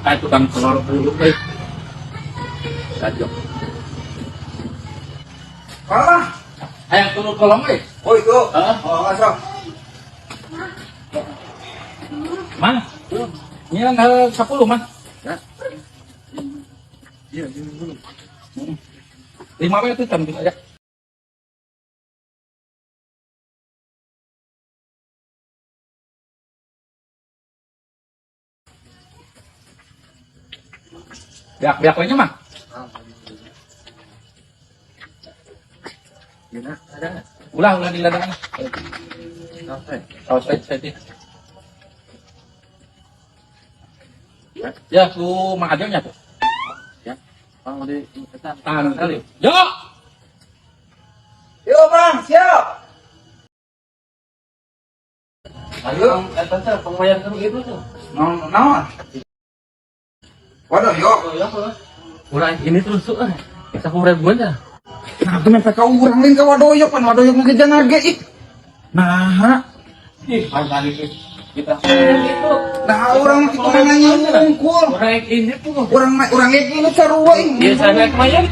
Kayak tukang telur dulu, Sajok. Ah, Ayo turun kolong, oh itu. Hah? Oh, masuk. Man, ini kan 10, man. Iya, ini dulu. 5 menit itu jam bisa ya. Biak lainnya, man. Gimana? Ada nggak? Ulah di ladang. Oke. Oh, saya. Ya, tuh Mang Ajengnya tuh. Ya. Bang di ketan. Tahan kali. Yo! Yo, Bang, siap. Ayo. Tante, pengmayar kan gitu tuh. Naon? Waduh, yo. Ulah ini terus tuh. 10.000 aja. Nah, kenapa kau urang lain ke wadoyok kan wadoyok ngekejar nage ih. Nah, Ih, hari kita. nah orang itu nanya ngungkul. Orang ini tuh. Orang ini sarua ini. Biasanya kemarin